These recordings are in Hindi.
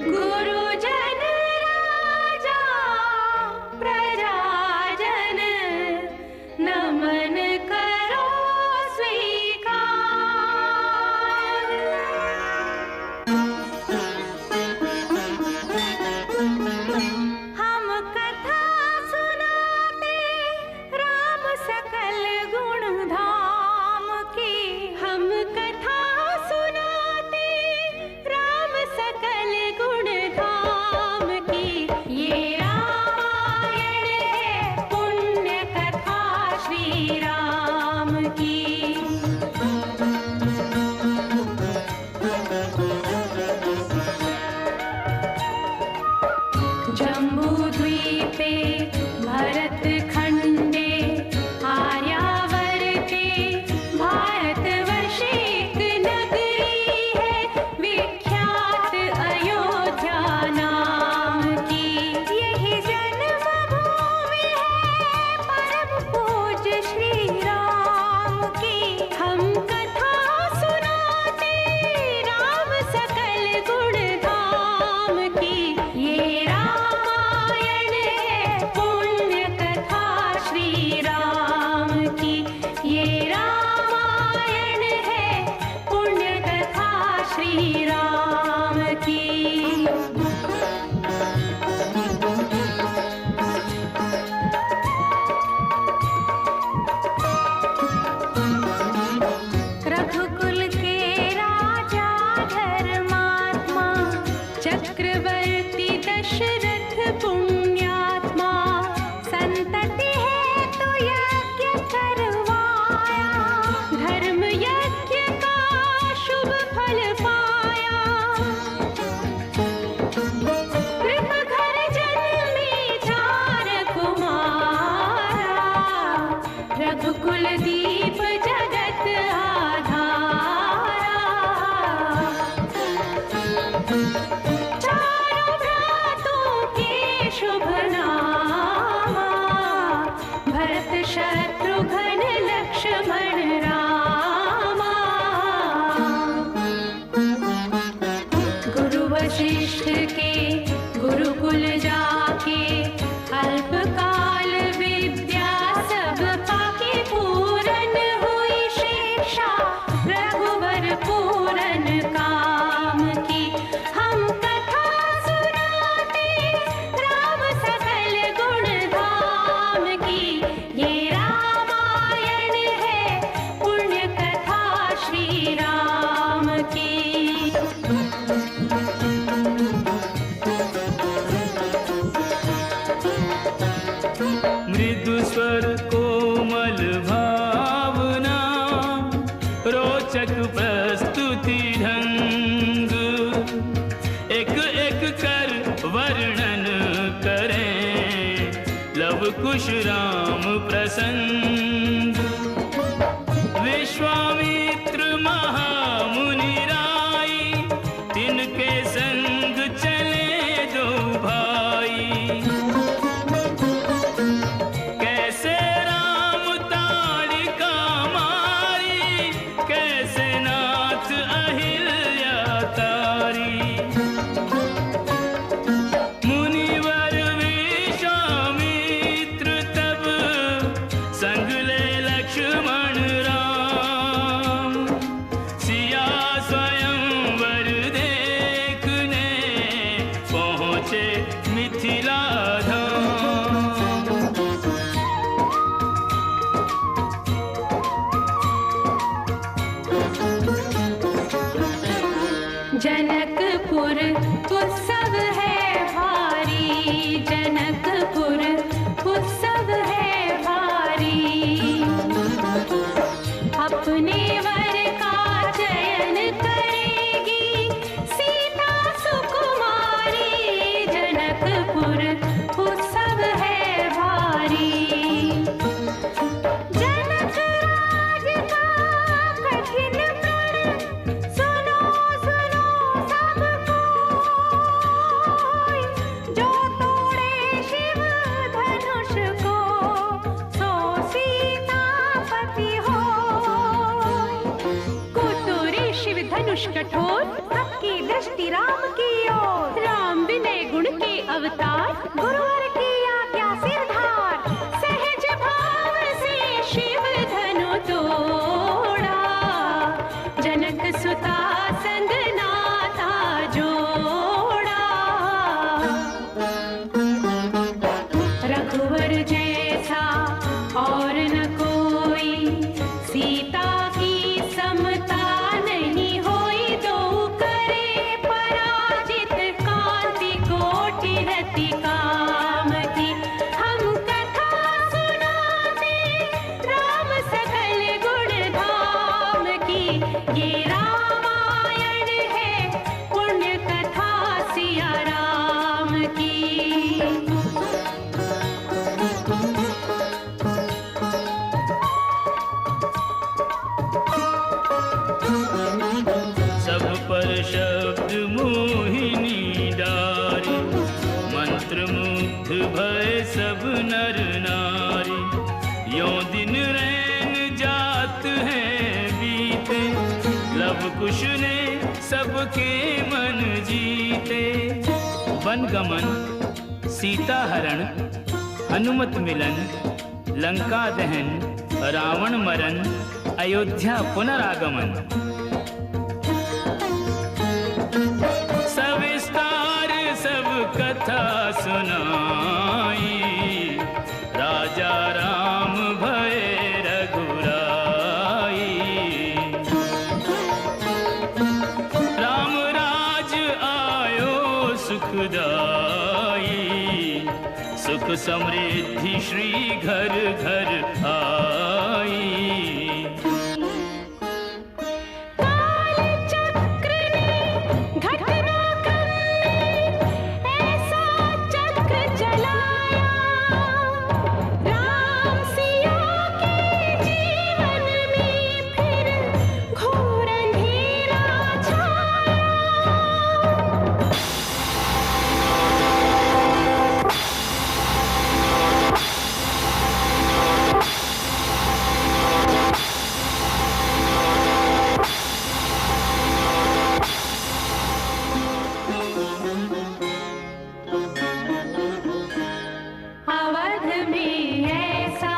गुरुजन राजा प्रजाजन नमन करो स्वीकार। हम कथा सुनाते राम सकल गुण धाम की। हम कथा सुनाते राम सकल गुण धाम की। ये रामायण है पुण्य कथा श्री राम की। जम्बूद्वीपे भरत खंडे आर्यावर्ते भारतवर्षे एक नगरी है विख्यात अयोध्या नाम की। यही जन्मभूमि है परम पूज्य श्री राम की। हम कथा सुनाते राम सकल गुण धाम की। ये रामायण है पुण्य कथा श्री राम की। ये रामायण है पुण्य कथा श्री राम की। रघुकुल के राजा धर्मात्मा चक्रवर्ती दशरथ पुण्यात्मा। संतति है तो यज्ञ करवाया धर्म यज्ञ का शुभ फल पाया। कृप घर जन्मे चार कुमारा रघुकुल दीप जगत आधारा। चारों भ्रातों के शुभ नामा भरत शत्रुघ्न लक्ष्मण रामा। गुरु वशिष्ठ के गुरुकुल जाके अल्पकाल विद्या सब पाके। पूरन हुई शिक्षा रघुवर पूरन काम की। हम कथा सुनाते राम सकल गुण धाम की। ये रामायण है पुण्य कथा श्री राम की। मृदु स्वर कोमल भावना रोचक प्रस्तुति ढंग। एक एक कर वर्णन करें लव कुश राम प्रसंग। विश्वामित्र महामुनि राई तिनके संग चले दो भाई। कैसे राम ताड़िका मारी कैसे नाथ अहिल्या तारी। मुनिवर विश्वामित्र तब संग ले लक्ष्मण राम। सिया स्वयंवर देखने पहुँचे मिथिला धाम। जनकपुर उत्सव है भारी। जनकपुर उत्सव है भारी। अपने वर का चयन करेगी सीता सुकुमारी। जनकपुर उत्सव है भारी। जनक राज का कठिन प्रण सुनो सुनो सब कोई। जो तोड़े शिव अवतार गुरुवर की आज्ञा सिरधार सहज भाव से शिव धनु तोड़ा जनक सुता संग नाता जोड़ा रघुवर जैसा और न कोई सीता की समता नहीं होई दो करे पराजित कांति कोटि रति काम की हम कथा सुनाते राम सकल गुण धाम की ये रामायण है पुण्य कथा सिया राम की सब पर शब्द मोहिनी डारी मंत्र मुग्ध भय सब नर नारी यों दिन रैन जात है बीते लव कुश ने सबके मन जीते वन गमन सीता हरण हनुमत मिलन लंका दहन रावण मरण अयोध्या पुनरागमन सविस्तार सब कथा सुनाई राजा राम भय रघुराई राम राज आयो सुखदाई सुख समृद्धि श्री घर घर आई काल चक्र ने घटना करने ऐसा चक्र चलाया राम सिया के जीवन में फिर घोर अंधेरा छाया अवध में ऐसा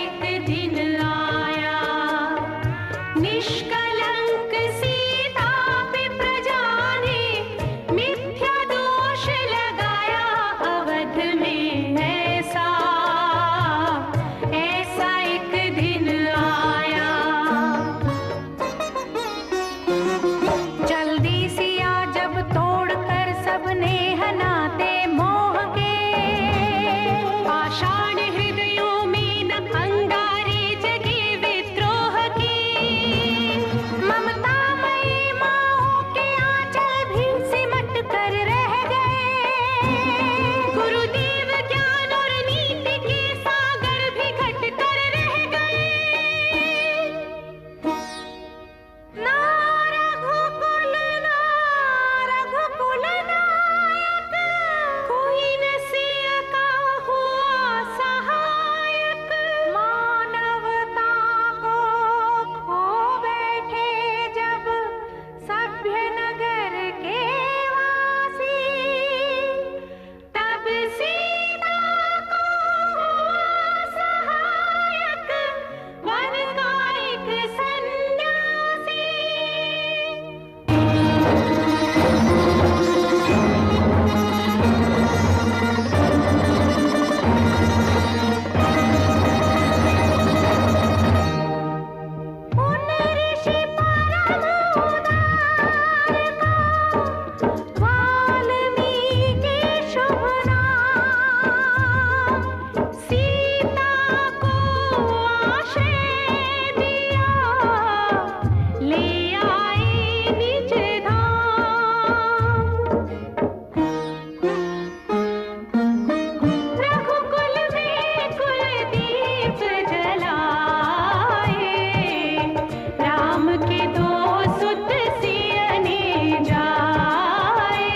एक दिन आया निष्कलंक सीता पे प्रजा ने मिथ्या दोष लगाया अवध में ऐसा एक दिन आया जल्दी सिया जब तोड़कर सबने हनाते मोह के आषाढ़ हृदयों में न अंगारे जगे विद्रोह की ममता मई माओ के आंचल भी सिमट कर रह गए गुरुदेव ज्ञान और नीति के सागर भी घट कर रह गए ना रघुकुल नायक कोई न सिया का हुआ सहायक मानवता को खो बैठे जब सभ्य नगर के वासी तब सीता को हुआ सहायक वन का एक सन्यासी उन ऋषि परम उदार का वाल्मीकि शुभ नाम सीता को आश्रय दिया ले आए निज धाम रघुकुल में कुलदीप जलाए राम के दो सुत सियने जाए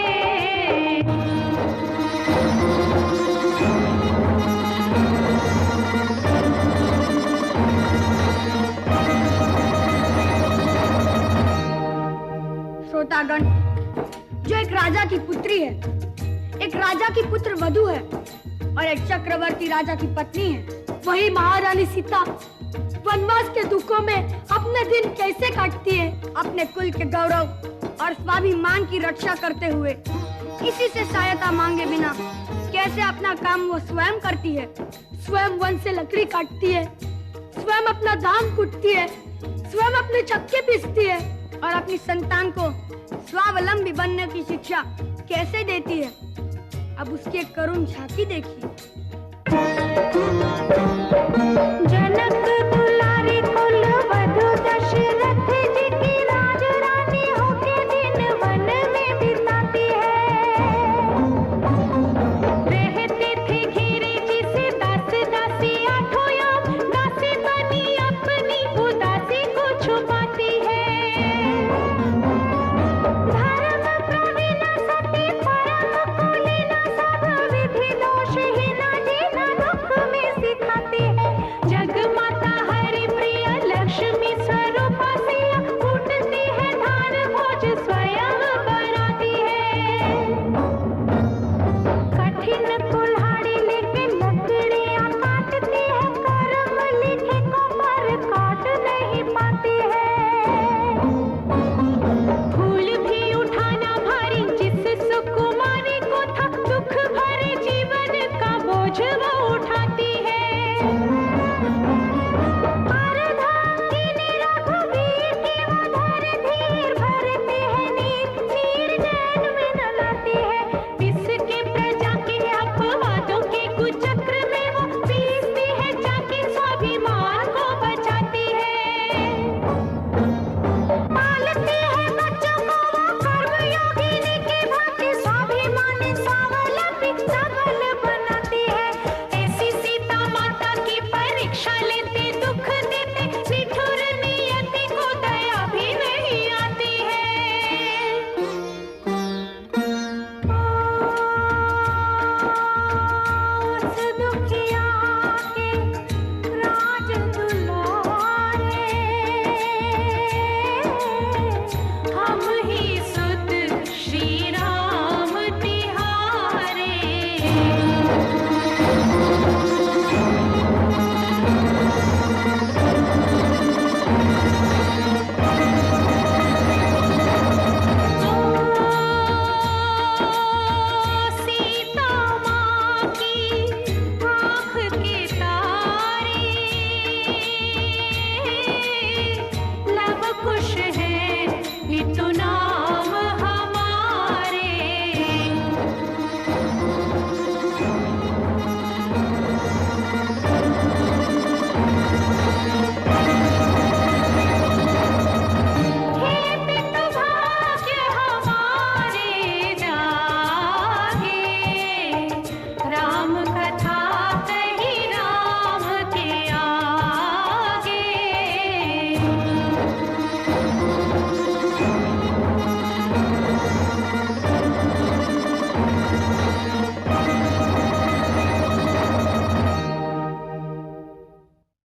श्रोतागण जो एक राजा की पुत्री है, एक राजा की पुत्र वधू है और एक चक्रवर्ती राजा की पत्नी है। वही महारानी सीता वनवास के दुखों में अपने दिन कैसे काटती है, अपने कुल के गौरव और स्वाभिमान की रक्षा करते हुए, किसी से सहायता मांगे बिना कैसे अपना काम वो स्वयं करती है। स्वयं वन से लकड़ी काटती है, स्वयं अपना धान कूटती है, स्वयं अपने चक्के पीसती है और अपनी संतान को स्वावलंबी बनने की शिक्षा कैसे देती है। अब उसकी एक करुण झांकी देखिए।